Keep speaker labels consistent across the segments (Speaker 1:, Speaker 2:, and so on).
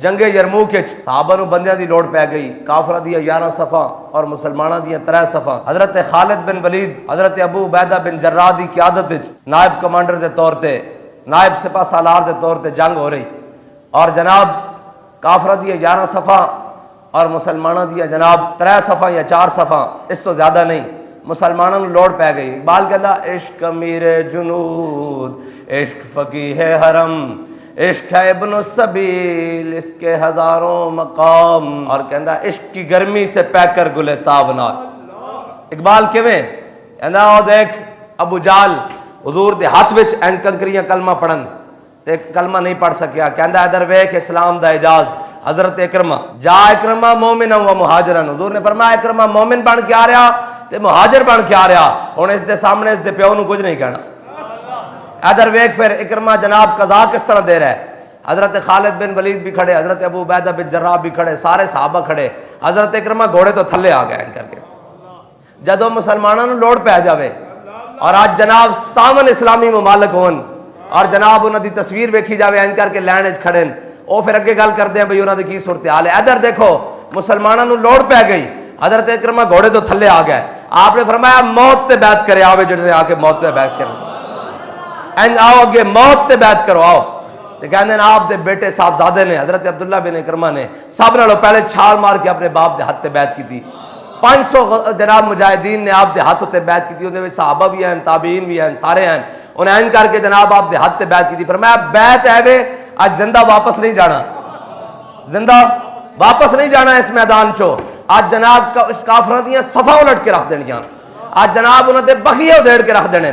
Speaker 1: جنگ یرموک صحابہ نو بندیاں دی لوڑ پی گئی، کافراں دی 11 صفاں اور مسلماناں دی 3 صفاں۔ حضرت خالد بن ولید حضرت ابو عبیدہ بن جراح دی قیادت وچ نائب کمانڈر دے طور تے، نائب سپاہ سالار دے طور تے جنگ ہو رہی، اور جناب کافراں دی 11 صفاں اور مسلماناں دی جناب 3 صفاں یا 4 صفاں، اس تو زیادہ نہیں، مسلمانوں نو لوڑ پی گئی۔ اقبال کہندا عشق امیر جنود، عشق فقیہ حرم، عشق ہے ابن السبیل، اس کے ہزاروں مقام، اور کہندا عشق کی گرمی سے پہ کر گلے تابناک۔ اقبال کیویں کہندا او دیکھ ابو جال حضور دے ہاتھ وچ این کنکریاں کلمہ پڑھن تے کلمہ نہیں پڑھ سکیا، کہندا ادھر ویکھ اسلام دا اعجاز، حضرت اکرمہ جا اکرمہ مومنا و مہاجرن، حضور نے فرمایا اکرمہ مومن بن کے آ رہا تے مہاجر بن کے آ رہا، ہن اس دے سامنے اس دے پیو نو کچھ نہیں کہنا۔ ادھر ویکھ پھر اکرمہ جناب قضا کس طرح دے رہا ہے، حضرت خالد بن ولید بھی کھڑے، حضرت ابو عبیدہ بن جراح بھی کھڑے، سارے صحابہ کھڑے، حضرت اکرمہ گھوڑے تو تھلے آ گئے کر کے۔ جدوں مسلمانوں نو لوڑ پہ جاوے اور آج جناب 57 اسلامی ممالک ہون اور جناب انہاں دی تصویر ویکھی جاوے این کر کے لائن وچ کھڑے، او پھر اگے گل کردے ہیں بھئی انہاں دی کی صورتحال ہے۔ ادھر دیکھو مسلمانوں نو لوڑ پہ گئی، حضرت اکرمہ گھوڑے تو تھلے آ گئے، آپ نے فرمایا موت تے بیعت کرے آوے جڑے آ کے موت تے بیعت کرے، این آؤ اگے موت تے بیعت کرو آؤ، تے کہندے ہیں آپ دے بیٹے صاحبزادے نے حضرت عبداللہ بن اکرمہ نے سب نالوں پہلے چھال مار کے اپنے باپ دے ہاتھ تے بیعت کی تھی۔ 500 جناب مجاہدین نے آپ دے ہاتھ تے بیعت کی تھی، انہاں وچ صحابہ بھی ہیں، تابعین بھی ہیں، سارے ہیں، انہیں این کر کے جناب آپ دے ہاتھ تے بیعت کی تھی۔ فرمایا بیعت ہے وے آج زندہ واپس نہیں جانا، زندہ واپس نہیں جانا اس میدان چو، آج جناب کافراں دیاں صفاں الٹ کے رکھ دینیاں، آج جناب انہاں دے بخیے ادھیڑ کے رکھ دینے،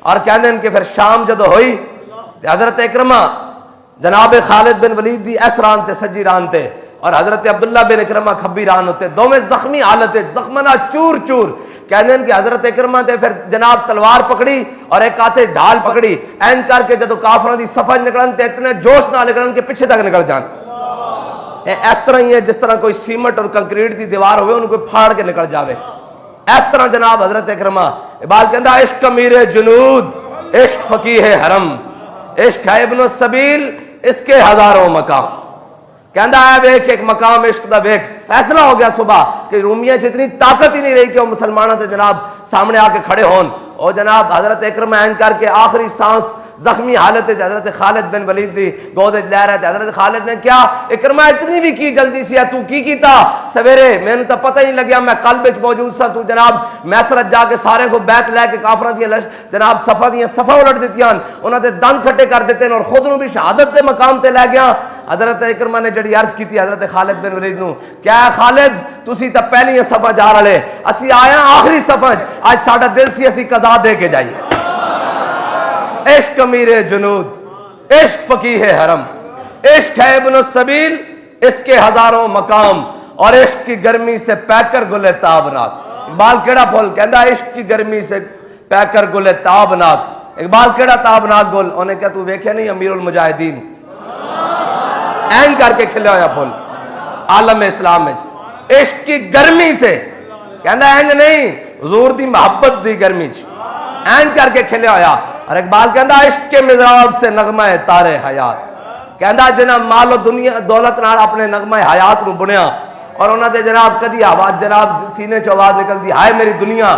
Speaker 1: اور کہندے ہیں کہ پھر شام جدو ہوئی تے حضرت اکرمہ جناب خالد بن ولید دی اس ران تے سجی ران تے اور حضرت عبداللہ بن اکرمہ کھبی ران ہوتے، دوویں زخمی حالت زخمنا چور چور، کہندے ہیں کہ حضرت اکرمہ تے پھر جناب تلوار پکڑی اور ایک ہاتھے ڈھال پکڑی، این کر کے جدو کافراں دی صفحہ نکلن تے اتنے جوش نہ نکلن کہ پیچھے تک نکل جان۔ اس طرح ہی ہے جس طرح کوئی سیمنٹ اور کنکریٹ دی دیوار ہوئے انہوں کوئی پھاڑ کے نکل جاوے، اس طرح جناب حضرت اکرمہ اقبال کہندا عشق امیر جنود، عشق فقیہ حرم، عشق ہے ابن السبیل، اس کے ہزاروں مقام، کہندا ہے ویکھ ایک مقام عشق دا ویکھ، فیصلہ ہو گیا صبح کہ رومیاں سے اتنی طاقت ہی نہیں رہی کہ وہ مسلمانوں سے جناب سامنے آ کے کھڑے ہون، اور جناب حضرت اکرمہ این کر کے آخری سانس زخمی حالت حضرت خالد بن ولید دی گود لے رہے تھے، حضرت خالد نے کیا اکرمہ اتنی بھی کی جلدی سی ہے تو کی کیتا سویرے، میں نے تو پتہ ہی لگیا میں قلب وچ موجود سا، تو جناب میسرت جا کے سارے کو بیعت لے کے کافراں دی جناب صفا دیاں صفا الٹ دتیاں، انہاں دے دند کھٹے کر دیتے اور خود نو بھی شہادت دے مقام تے لے گیا۔ حضرت اکرمہ نے جڑی عرض کی تھی حضرت خالد بن ولید نو، کیا ہے خالد تسی تا پہلی صفا جا رہے، اسی آیا آخری صفا، آج ساڈا دل سی اسی قضا دے کے جائیے۔ عشق امیر جنود، عشق فقیہ حرم، عشق ہے ابن السبیل، اس کے ہزاروں مقام، اور عشق کی گرمی سے پہ کر گلے تابناک۔ اقبال کیڑا پھول کہندا عشق کی گرمی سے پہ کر گلے تابناک، اقبال کیڑا تابناک گل، انہیں کہا تو ویکھے نہیں امیر المجاہدین این کر کے کھلے ہویا پھول عالم اسلام میں، عشق کی گرمی سے کہندا اینج نہیں حضور دی محبت دی گرمی این کر کے کھلے ہویا، اور اقبال کہندا عشق کے مزراب سے نغمہ تارے حیات، کہندا جنہ مال و دنیا دولت نال اپنے نغمہ حیات نو بنیا، اور انہاں دے جناب کدی آواز جناب سینے چ آواز نکلدی ہائے میری دنیا،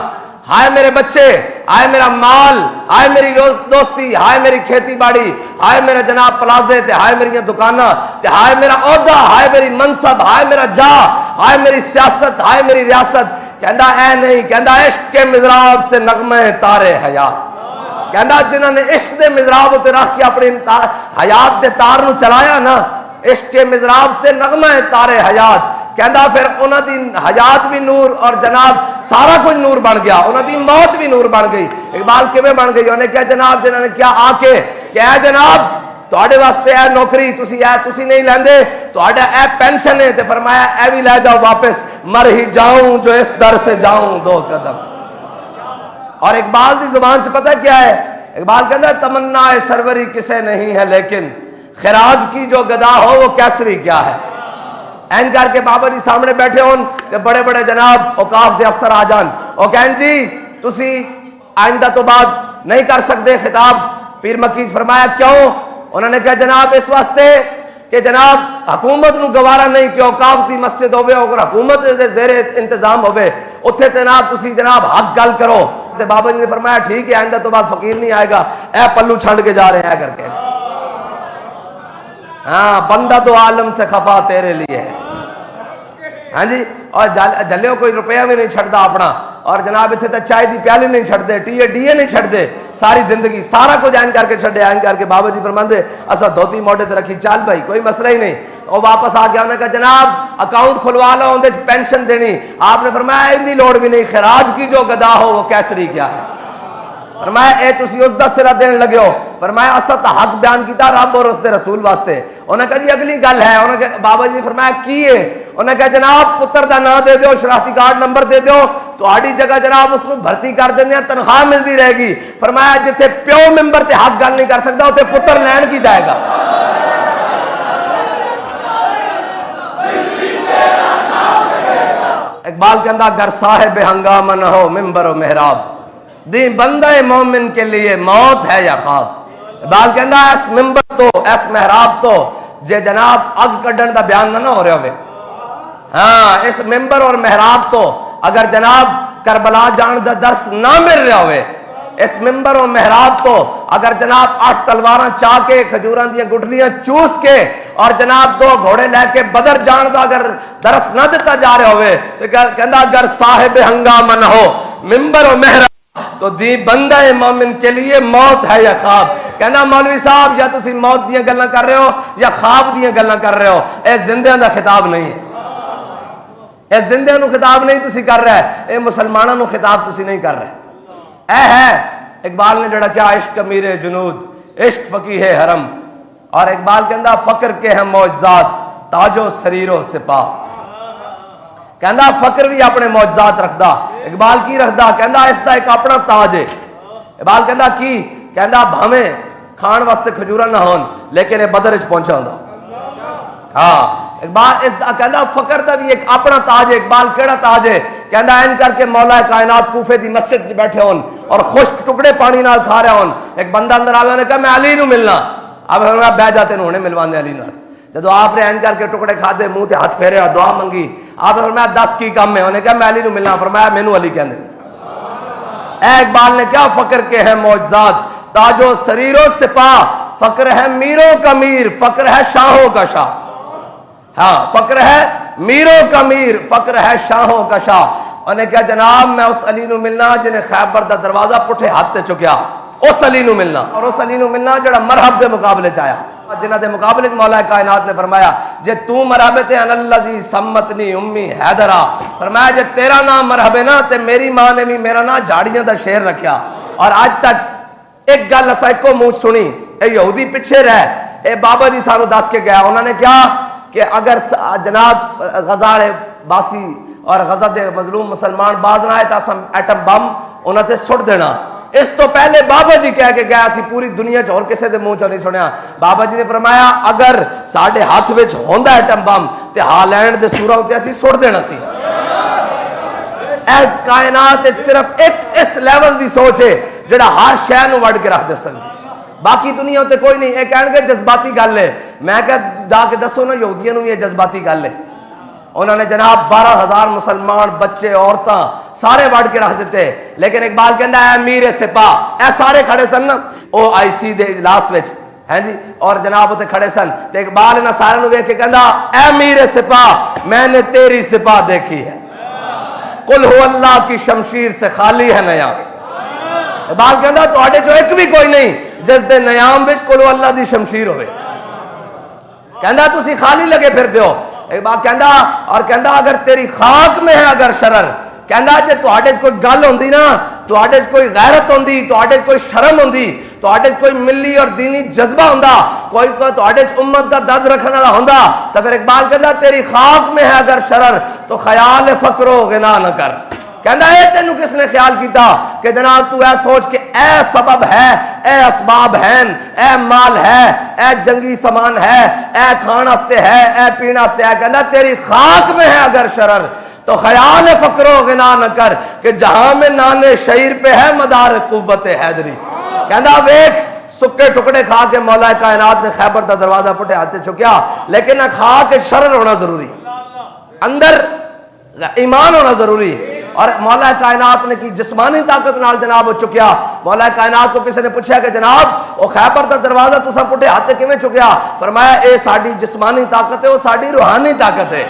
Speaker 1: ہائے میرے بچے، ہائے میرا مال، ہائے میری دوستی، ہائے میری کھیتی باڑی، ہائے میرا جناب پلازے تے، ہائے میری دکاناں تے، ہائے میرا عہدہ، ہائے میری منصب، ہائے میرا جاہ، ہائے میری سیاست، ہائے میری ریاست، کہندا اے نہیں، کہندا عشق کے مزراب سے نغمہ تارے حیات، کہندا جنہوں نے عشق دے مزراب تے رکھ کے اپنی حیات دے تار نو چلایا نا، عشق کے مزراب سے نغمہ تارے حیات، کہندا پھر انہاں دی حیات بھی نور اور جناب سارا کچھ نور بن گیا، انہاں دی موت بھی نور بن گئی۔ اقبال کیویں بن گئی؟ انہیں کیا جناب جنہوں نے کیا آ کے کہ اے جناب تواڈے واسطے اے نوکری تسی نہیں لیندے، تواڈا اے پینشن ہے، تے فرمایا اے بھی لے جاؤ واپس، مر ہی جاؤں جو اس در سے جاؤں 2 قدم۔ اور اقبال دی زبان سے پتہ کیا ہے؟ اقبال کہتا ہے تمنا سروری کسے نہیں ہے لیکن خراج کی جو گدا ہو وہ کیسری کیا ہے۔ این کر کے بابا جی سامنے بیٹھے ہون کہ بڑے بڑے جناب اوقاف دے افسر آ جان، او کہیں جی تسی آئندہ تو بعد نہیں کر سکتے خطاب۔ پیر مکی فرمایا کیوں؟ انہوں نے کہا جناب اس واسطے کہ کہ جناب حکومت نو گوارا نہیں کہ اوقاف دی مسجد ہوے اور حکومت دے زیر انتظام ہوے اتنے جناب تسی جناب حق گل کرو. تے بابا جی نے فرمایا ٹھیک ہے آئندہ تو بعد فقیر نہیں آئے گا. اے پلو چھنڈ کے جا رہے ہیں کر کے. ہاں بندہ تو عالم سے خفا تیرے لیے ہے. ہاں جی اور جلیو کوئی روپیہ بھی نہیں چھڑتا اپنا اور جناب اتنے تو چائے دی پیالی نہیں چھڑتے ٹی اے ڈی اے نہیں چھڑتے ساری زندگی سارا کچھ این کر کے چھڑے این کر کے. بابا جی فرماندے اسا دھوتی موڈے تے رکھی چال بھائی کوئی مسئلہ ہی نہیں. اور واپس آ گیا انہوں نے کہا جناب اکاؤنٹ کھلوا لو اندر پینشن دینی. آپ نے فرمایا اتنی لوڑ بھی نہیں خراج کی جو گدا ہو وہ کیسری کیا ہے. فرمایا اے تسی اس دا صلہ دین لگے ہو. فرمایا اسا تا حق بیان کیتا رب اور اس دے رسول واسطے. انہوں نے کہا جی اگلی گل ہے. انہوں نے کہا بابا جی فرمایا کی ہے. انہوں نے کہا جناب پتر دا نام دے دیو شناختی کارڈ نمبر دے دیو تو آڑی جگہ جناب اس کو بھرتی کر دیں تنخواہ ملتی رہے گی. فرمایا جتھے پیو ممبر تے حق گل نہیں کر سکتا اتنے پتر لین کی جائے گا. اقبال کہندا اگر صاحب ہنگامہ نہ ہو ممبر و محراب دی بندہ مومن کے لیے موت ہے یا خواب. اقبال کہندا اس ممبر تو اس محراب تو جے جناب اگ کڈن دا بیان نہ ہو رہے ہوئے. ہاں اس ممبر اور محراب تو اگر جناب کربلا جان دا درس نہ مل رہا ہوئے. اس ممبر اور محراب تو اگر جناب 8 تلواراں چاہ کے کھجوراں دیاں گٹھلیاں چوس کے اور جناب 2 گھوڑے لے کے بدر جان دا اگر درس نہ دیتا جا رہے ہوئے تو کہندا اگر صاحب ہنگامہ نہ ہو ممبر و محراب تو دی بندہ مومن کے لیے موت ہے یا خواب. کہنا مولوی صاحب یا تسی موت دیاں گلاں کر رہے ہو یا خواب دیاں گلاں کر رہے ہو. اے زندیاں دا خطاب نہیں ہے. اے زندیاں نو خطاب نہیں تسی کر رہے. اے مسلماناں نو خطاب تسی نہیں کر رہے. اے ہے اقبال نے جڑا کیا عشق امیر جنود عشق فقیہ حرم. اور اقبال کہندا فقر کے ہیں معجزات تاج و سریر و سپاہ. کہندا فقر بھی اپنے معجزات رکھدا. اقبال کی رکھدا کہندا اس دا ایک اپنا تاج ہے. اقبال کہندا کی کہندا بھاویں کھان واسطے کھجوراں نہ ہون لیکن یہ بدر وچ پہنچا ہوندا. ہاں اقبال اس دا کہندا فقر دا بھی ایک اپنا تاج ہے. اقبال کیڑا تاج ہے. کہندا این کر کے مولا کائنات کوفے دی مسجد وچ بیٹھے ہون اور خشک ٹکڑے پانی نال کھا رہے ہون. ایک بندہ اندر آوے نے کہا میں علی نو ملنا. اب بیٹھ جاتے نے ملواندے علی نال. جدو آپ نے این کر کے ٹکڑے کھادے منہ تے ہاتھ پھیریا دعا منگی. آپ نے فرمایا 10 کی کم ہے. انہوں نے کہا میں علی نو ملنا. فرمایا مینوں علی کہندے. اے اقبال نے کیا فقر کے ہیں معجزات تاج و سریر و سپاہ. فقر ہے میروں کا میر فقر ہے شاہوں کا شاہ. ہاں فقر ہے میروں کا میر فقر ہے شاہوں کا شاہ. انہوں نے کہا جناب میں اس علی نو ملنا جنہیں خیبر دا دروازہ پٹھے ہاتھ تے چکیا. اس علی نو ملنا اور اس علی نو ملنا جڑا مرحب دے مقابلے چایا جنہ دے مقابلے مولا کائنات نے فرمایا جے تو مرحبے تے ان الذی سمتنی امی حیدرا. فرمایا جے تیرا نام مرحبے نا تے میری ماں نے بھی میرا نام جھاڑیاں دا شیر رکھیا. اور آج تک ایک گل اسا کو منہ سنی. اے یہودی پیچھے رہ اے بابا جی سانو دس کے گیا. انہوں نے کیا کہ اگر جناب غزہ باسی اور غزہ دے مظلوم مسلمان باز نہ آئے تو ایٹم بم انہوں نے سٹ دینا. اس تو پہلے بابا جی کہہ کے گیا سی پوری دنیا اور کسے دے منہ چوں نہیں سنیا. بابا جی نے فرمایا اگر ساڈے ہاتھ وچ ہوندا ایٹم بم تے ہالینڈ دے سورا تے اسی سٹ دینا سی. اے کائنات صرف ایک اس لیول دی سوچ ہے جڑا ہر شے نو وڈ کے رکھ دے سکدی. باقی دنیا تے کوئی نہیں. اے کہن گے جذباتی گل ہے. میں کہ جا کے دسو نا یہودیاں نو یہ جذباتی گل ہے. انہوں نے جناب 12,000 مسلمان بچے عورتاں سارے وڑ کے رکھ دیتے. لیکن اقبال کہندا ہے امیر سپاہ اے سارے کھڑے سن او آئی سی دے اجلاس وچ ہیں جی اور جناب تے کھڑے سن تے اقبال نے سارے نو ویکھ کے کہندا اے امیر سپاہ میں نے تیری سپاہ دیکھی ہے. قل ہو اللہ کی شمشیر سے خالی ہے نیام. اقبال کہندا تواڈے چوں ایک بھی کوئی نہیں جس دے نیام وچ قل ہو اللہ دی شمشیر ہوئے. کہندا تسی خالی لگے پھر دیو. اقبال کہندا اور کہندا اگر تیری خاک میں ہے اگر شرر کہندا جے تواڈے کوئی گل ہوندی نا تواڈے کوئی غیرت ہوندی تواڈے کوئی شرم ہوندی تواڈے کوئی ملی اور دینی جذبہ ہوندا کوئی تواڈے امت دا درد رکھنے والا ہوندا تو پھر اقبال کہندا تیری خاک میں ہے اگر شرر تو خیال فقر و غنا نہ کر. کہندا اے تینوں کس نے خیال کیتا کہ جناب تو اے سوچ کہ اے سبب ہے اے اسباب ہیں اے مال ہے اے جنگی سامان ہے اے کھان واسطے ہے اے پینے واسطے ہے. کہندا تیری خاک میں ہے اگر شرر تو خیال فقر و غنا نہ کر کہ جہاں میں نانے شعیر پہ ہے مدار قوت حیدری. کہندا ویکھ سکے ٹکڑے کھا کے مولا کائنات نے خیبر دا دروازہ پٹے ہاتھ چکیا، لیکن نہ کھا کے شرر ہونا ضروری، اندر ایمان ہونا ضروری۔ اور مولا کائنات نے کی جسمانی طاقت نال جناب وہ چکیا۔ مولا کائنات کو کسی نے پوچھا کہ جناب وہ خیبر دا دروازہ تساں پٹے ہاتھ کیویں چکیا؟ فرمایا اے ساڈی جسمانی طاقت ہے، وہ ساڈی روحانی طاقت ہے۔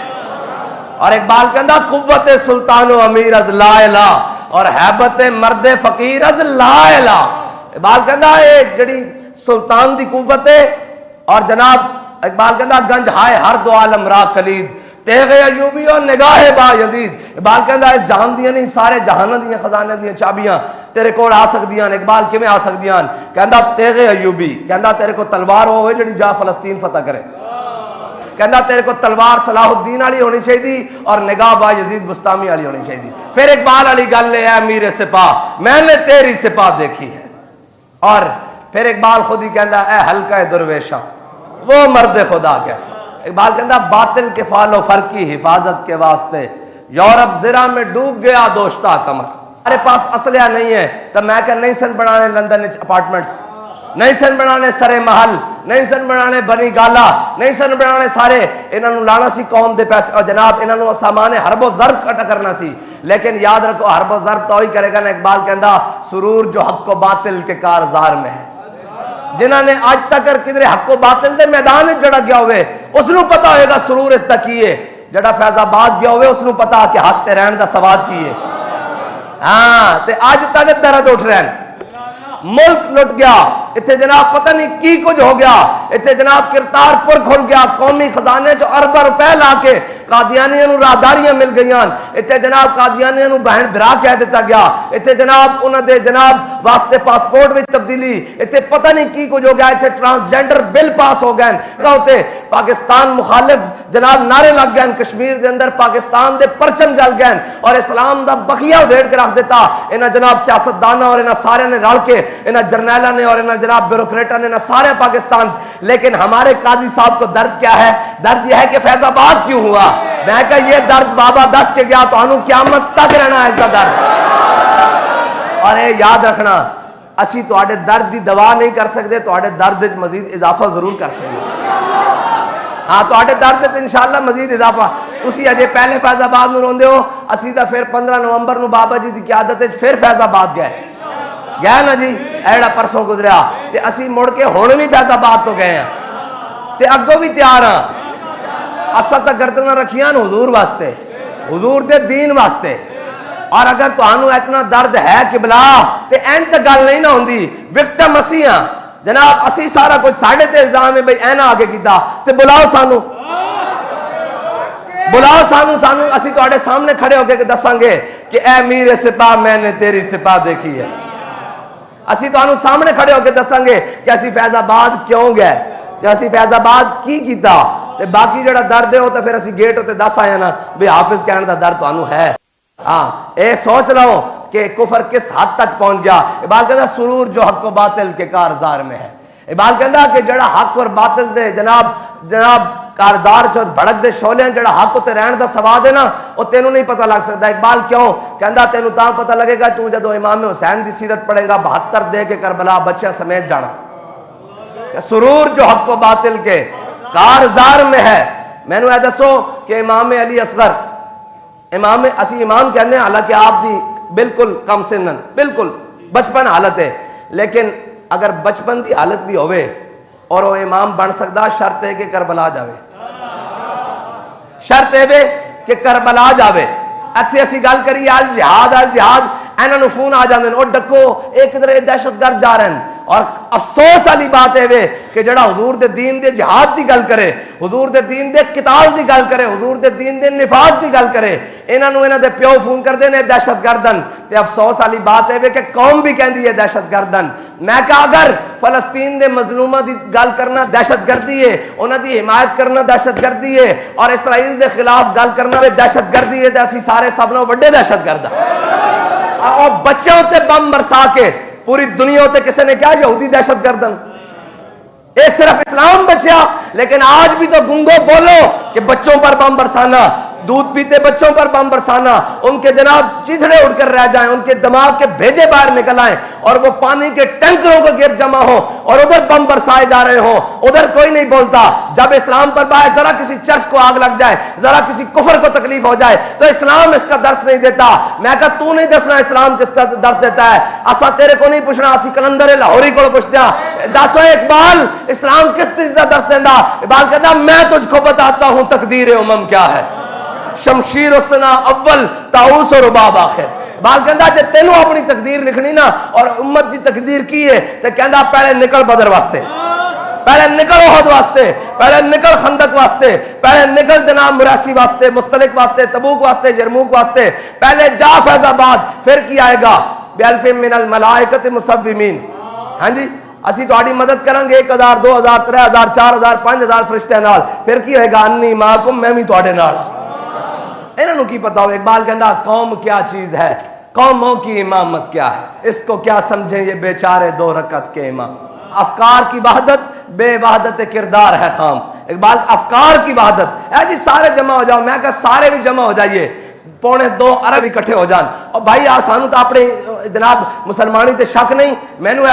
Speaker 1: اور اقبال کہندا قوت سلطان و امیر از لا الہ اور ہیبت مرد فقیر از لا الہ۔ اقبال کہندا اے جڑی سلطان دی قوت ہے، اور جناب اقبال کہندا گنج ہائے ہر دو عالم را کلید تیغ ایوبی اور نگاہ با یزید۔ اقبال کہندا اس جہان دیاں نہیں سارے جہاناں دیاں خزانے دیاں چابیاں تیرے کول آ سکدیاں۔ اقبال کیویں آ سکدیاں؟ کہندا تیغ ایوبی، کہندا تیرے کو تلوار ہوے جڑی جا فلسطین فتح کرے، کہندا تیرے کو تلوار صلاح الدین والی ہونی چاہیے اور نگاہ با یزید بستامی والی ہونی چاہیے۔ پھر اقبال والی گل ہے اے امیر سپاہ میں نے تیری سپاہ دیکھی ہے۔ اور پھر اقبال خود ہی کہندا اے حلقہ درویشاں وہ مرد خدا کیسا۔ اقبال کہندا باطل کے فعل و فر کی حفاظت کے واسطے یورپ زرا میں ڈوب گیا دوشتا کمر۔ ہمارے پاس اسلحہ نہیں ہے تو میں کہ نہیں سن بنانے لندن اپارٹمنٹس، نہیں سن بنانے سرے محل، نہیں سن بنانے بنی گالا، نہیں سن بنانے سارے انہاں نوں لانا سی قوم دے پیسے، اور جناب انہاں نوں سامان حرب و ضرب کٹا کرنا سی۔ لیکن یاد رکھو حرب و ضرب تو ہی کرے گا نا۔ اقبال کہندا سرور جو حق و باطل کے کارزار میں ہے، جنہاں نے آج تک کدھر حق و باطل دے میدان جڑا گیا ہوئے اس نو پتا ہوئے گا سرور اس دا کی ہے۔ جڑا فیض آباد گیا ہوئے اس نو پتا کہ حق تے رہن دا سواد کی ہے۔ ہاں تے آج تک درد اٹھ رہے ہیں، ملک لٹ گیا، اتنے جناب پتہ نہیں کی کچھ ہو گیا، اتنے جناب کرتارپور کھل گیا، قومی خزانے جو ارب روپے لا کے قادیانیاں نوں راہداریاں مل گئیاں، اتنے جناب قادیانیاں نوں بہن بھرا کہہ دیتا گیا، اتنے جناب انہاں دے جناب واسطے پاسپورٹ وچ تبدیلی، اتنے پتہ نہیں کی کچھ ہو گیا، اتنے ٹرانسجینڈر بل پاس ہو گئے، کہتے پاکستان مخالف جناب نعرے لگ گئے، کشمیر دے اندر پاکستان دے پرچم جل گئے اور اسلام دا بقیہ ادھیڑ کے رکھ دیتا۔ انہاں جناب سیاستداناں اور انہاں سارے نے رل کے، انہاں جرنیلاں نے اور انہاں جناب بیوروکریٹاں نے سارے پاکستان۔ لیکن ہمارے قاضی صاحب کو درد کیا ہے؟ درد یہ ہے کہ فیض آباد کیوں ہوا؟ میں کہا یہ درد بابا دس کے گیا تو انہوں قیامت تک رہنا ہے اس کا درد۔ اور یہ یاد رکھنا اسی تو آڑے درد دی دوا نہیں کر سکتے، تو آڑے درد مزید اضافہ ضرور کر سکتے۔ ہاں تو آڑے درد انشاءاللہ مزید اضافہ۔ تسی اجے پہلے فیض آباد میں روندے ہو، اسی دا پھر 15 نومبر نو بابا جی دی قیادت پھر فیض آباد گئے گئے نا جی، ایڑا پرسوں گزریا تے اسی مڑ کے ہونے بھی فیض آباد تو گئے ہیں تے اگوں بھی تیار ہیں۔ اسا تک گردنہ رکھیاں حضور واسطے، حضور دے دین واسطے۔ اور اگر تو انہوں اتنا درد ہے کہ بلا تے این تک گل نہیں نہ ہوندی، وکٹم اسی ہیں جناب، اسی سارا کچھ ساڑھے تے الزام ہے بھئی اینا آگے کیتا تے بلاؤ سانو، بلاؤ سانو، سانو اسی تو آڑے سامنے کھڑے ہو کے دساں گے کہ اے میر سپاہ میں نے تیری سپاہ دیکھی ہے۔ اسی تو انہوں سامنے کھڑے ہو کے دساں گے کہ اسی فیض آباد کیوں گئے، کہ اسی فیض آباد کی کیتا، تے باقی جڑا درد ہے ہو تو پھر اسی گیٹ ہوتے دس آیا نا بھی حافظ کہنے دا درد تو انہوں ہے۔ ہاں اے سوچ لو کہ کفر کس حد تک پہنچ گیا۔ اقبال کہتا سرور جو حق و باطل کے کارزار میں ہے۔ اقبال کہتا کہ جڑا حق اور باطل دے جناب کارزار چو بھڑک دے شولے ہیں، جڑا حق تے رہن دا سواد ہے نا وہ تینوں نہیں پتہ لگ سکتا۔ اقبال کیوں کہندا تینوں تاں پتہ لگے گا تو جدو امام حسین دی سیرت پڑھے گا 72 دے کے کربلا بچہ سمیت جانا کہ سرور جو حق و باطل کے کارزار میں ہے۔ میں نے دسو کہ امام علی اصغر اسی امام کہنے ہیں، حالانکہ آپ دی بالکل کم سنن بالکل بچپن حالت ہے، لیکن اگر بچپن دی حالت بھی ہوئے اور وہ امام بن سکتا، شرط ہے کہ کربلا جاوے، شرط ہے کہ کربلا جاوے۔ اتھے اسی گل کری آل جہاد اینہ نو فون آ جاندے اور ڈکو ایک ادھر دہشت گرد جا رہے ہیں۔ اور افسوس والی بات ہے کہ جڑا حضور دے دین دے جہاد دی گل کرے، حضور دے دین دے قتال دی گل کرے، حضور دے دین دے نفاذ دی گل کرے، انہاں نو انہاں دے پیو فون کر دے نے دہشت گردن۔ تے افسوس والی بات ہے کہ قوم بھی کہندی ہے دہشت گردن۔ میں کہا اگر فلسطین دے مظلومہ دی گل کرنا دہشت گردی ہے، انہاں دی حمایت کرنا دہشت گردی ہے، اور اسرائیل دے خلاف گل کرنا بھی دہشت گردی ہے، تے اسی سارے سب نوں وڈے دہشت گرد اور بچوں تے بم برسا کے پوری دنیا تے کسی نے کیا یہودی دہشت گردن، اے صرف اسلام بچیا۔ لیکن آج بھی تو گنگو بولو کہ بچوں پر بم برسانا دودھ پیتے بچوں پر بم برسانا, ان کے جناب چیتڑے اڑ کر رہ جائیں, ان کے دماغ کے بھیجے باہر نکل آئیں, اور وہ پانی کے ٹینکروں کے گرد جمع ہو, اور ادھر بم برسائے جا رہے ہوں, ادھر کوئی نہیں بولتا. جب اسلام پر باعث ذرا کسی چرچ کو آگ لگ جائے, ذرا کسی کفر کو تکلیف ہو جائے, تو اسلام اس کا درس نہیں دیتا. میں کہا تو نہیں دسنا اسلام کس کا درس دیتا ہے, اسا تیرے کو نہیں پوچھنا, اسی کلندر لاہوری کو پوچھتے ہیں. دسو اقبال اسلام کس چیز کا درس دینا؟ اقبال کہتا میں تجھ کو بتاتا ہوں تقدیر امم کیا ہے. شمشیر و سنا اول طاؤس و رباب آخر. بال کہندا جے تینوں اپنی تقدیر لکھنی نا اور امت کی تقدیر کی ہے تے کہندا پہلے نکل بدر واسطے, پہلے نکل احد واسطے, پہلے نکل خندق واسطے, پہلے نکل جناب مراسی واسطے, مستلق واسطے, تبوک واسطے, یرموک واسطے, پہلے جا فیض آباد, پھر کی آئے گا بِأَلْفٍ مِّنَ الْمَلَائِكَةِ مُصَوِّمِينَ. ہاں جی اسی تہاڈی مدد کریں گے 1000 2000 3000 4000 5000 فرشتیاں نال, پھر کی ہوئے گا انی معکم, میں بھی تہاڈے نال. انہاں نوں کی پتا ہو. اقبال کہندا قوم کیا چیز ہے, قوموں کی امامت کیا ہے, اس کو کیا سمجھیں یہ بیچارے 2 رکعت کے امام. افکار کی وحدت بے وحدت کردار ہے خام. اقبال افکار کی وحدت ہے جی سارے جمع ہو جاؤ. میں کہا سارے بھی جمع ہو جائیے, 2.25 ارب اکٹھے ہو جان. اور بھائی سانو تو اپنے جناب مسلمانی تے شک نہیں. مینوں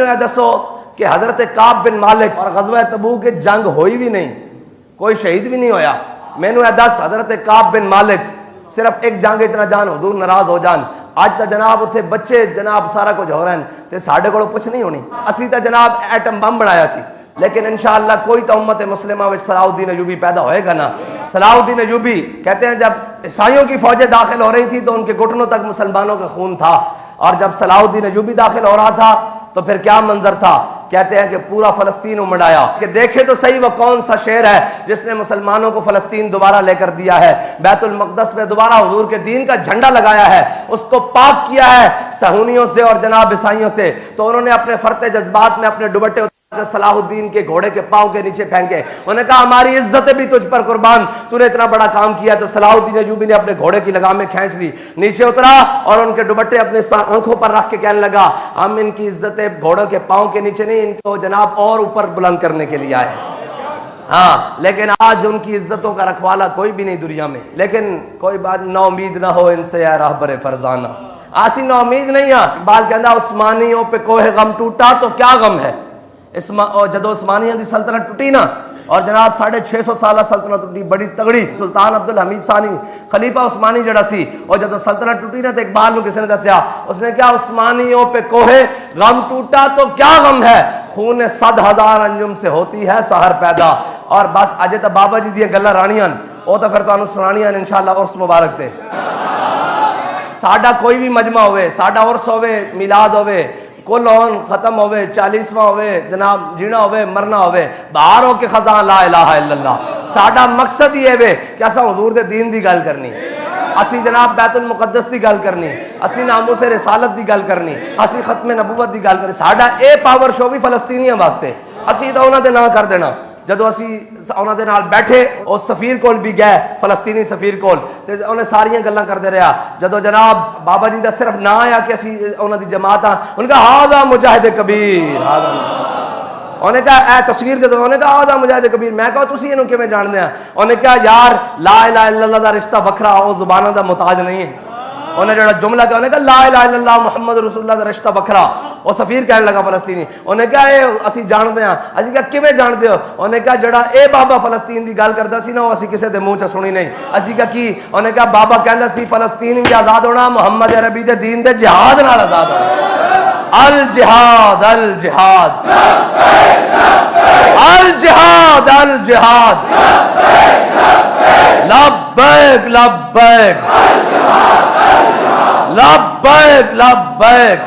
Speaker 1: اے دسو کہ حضرت کعب بن مالک اور غزوہ تبوک کی جنگ ہوئی بھی نہیں, کوئی شہید بھی نہیں ہویا. مینوں اے دس حضرت کعب بن مالک صرف ایک جنگ نہ جان, حضور ناراض ہو جان. اج تا جناب اتنے بچے جناب سارا کچھ ہو رہے ہیں تے ساڈے کول کچھ نہیں ہونی. اسی تا جناب ایٹم بم بنایا سی, لیکن انشاءاللہ کوئی تو امت مسلمہ وچ صلاح الدین ایوبی پیدا ہوئے گا نا. صلاح الدین ایوبی کہتے ہیں جب عیسائیوں کی فوجیں داخل ہو رہی تھی تو ان کے گھٹنوں تک مسلمانوں کا خون تھا, اور جب صلاح الدین ایوبی داخل ہو رہا تھا تو پھر کیا منظر تھا. کہتے ہیں کہ پورا فلسطین امڑ آیا کہ دیکھے تو صحیح وہ کون سا شیر ہے جس نے مسلمانوں کو فلسطین دوبارہ لے کر دیا ہے, بیت المقدس میں دوبارہ حضور کے دین کا جھنڈا لگایا ہے, اس کو پاک کیا ہے صہیونیوں سے اور جناب عیسائیوں سے. تو انہوں نے اپنے فرتے جذبات میں اپنے دوپٹے صلاح الدین کے گھوڑے کے پاؤں کے نیچے پھینکے. انہوں نے کہا ہماری عزت بھی تجھ پر قربان, تو نے اتنا بڑا کام کیا. تو صلاح الدین ایوبی نے اپنے گھوڑے کی لگامیں کھینچ لی, نیچے اترا اور ان کے دوپٹے اپنے آنکھوں پر رکھ کے کہنے لگا ہم ان کی عزتیں گھوڑوں کے پاؤں کے نیچے نہیں, ان کو جناب اور اوپر بلند کرنے کے لیے آئے. ہاں لیکن آج ان کی عزتوں کا رکھوالا کوئی بھی نہیں دنیا میں. لیکن کوئی بات نا امید نہ ہو ان سے اے راہبر فرزانہ, آسی نا امید نہیں ہے. اقبال کہندا عثمانیوں پہ کوہ غم ٹوٹا تو کیا غم ہے. جدو عثمانیہ دی سلطنت ٹوٹی نا اور جناب 650 سالہ سلطنت ٹوٹی بڑی تگڑی, سلطان عبدالحمید ثانی خلیفہ عثمانی جڑا سی, اور جدو سلطنت ٹوٹی نا تو اقبال نو کسی نے دسیا, اس نے کیا عثمانیوں پہ کوہ غم ٹوٹا تو کیا غم ہے, خون 100,000 انجم سے ہوتی ہے سحر پیدا. اور بس اجے تو بابا جی دی گلاں رانیاں وہ تو پھر تانوں سنانیاں انشاءاللہ عرس مبارک تے. ساڈا کوئی بھی مجمع ہوئے, ساڈا عرس ہوئے, میلاد ہوئے, کل ہون ختم ہوئے, 40واں ہوئے, جناب جینا ہوئے, مرنا ہوئے, باہر ہو کے خزان لا الہ الا اللہ. ساڈا مقصد یہ ہے کہ اسا حضور دے دین دی گل کرنی, اسی جناب بیت المقدس دی گل کرنی, اسی ناموس رسالت دی گل کرنی, اسی ختم نبوت دی گل کرنی. ساڈا اے پاور شو بھی فلسطینیاں واسطے, اسی تو انہاں دے نام کر دینا. جدو اسی انہاں دے نال بیٹھے اور سفیر کول بھی گئے, فلسطینی سفیر کول, تے انہیں ساریاں گلاں کردے رہا. جدو جناب بابا جی دا صرف نا آیا کہ اسی انہاں دی جماعت ہاں, انہوں نے کہا ہاذا مجاہد کبیر, انہوں نے کہا اے تصویر جدو انہوں نے کہا ہاذا مجاہد کبیر. میں کہا تسی اینوں کیویں جانتے ہیں؟ انہوں نے کہا یار لا الہ الا اللہ دا رشتہ وکھرا, او زباناں دا محتاج نہیں ہے. انہیں جڑا جملہ کہا, انہوں نے کہا لا الہ الا اللہ محمد رسول اللہ دا رشتہ وکھرا. وہ سفیر کہنے لگا فلسطینی, انہوں نے کہا اے اسی جانتے ہیں. اسی کہا کیویں جانتے ہو؟ انہوں نے کہا جڑا اے بابا فلسطین دی گل کردا سی نا وہ اسی کسے دے منہ چ سنی نہیں. اسی کہا کی؟ انہوں نے کہا بابا کہندا سی فلسطین بھی آزاد ہونا, محمد عربی دے دین دے جہاد نال آزاد ہونا. الجہاد الجہاد الجہاد الجہاد لبیک لبیک لبیک لبیک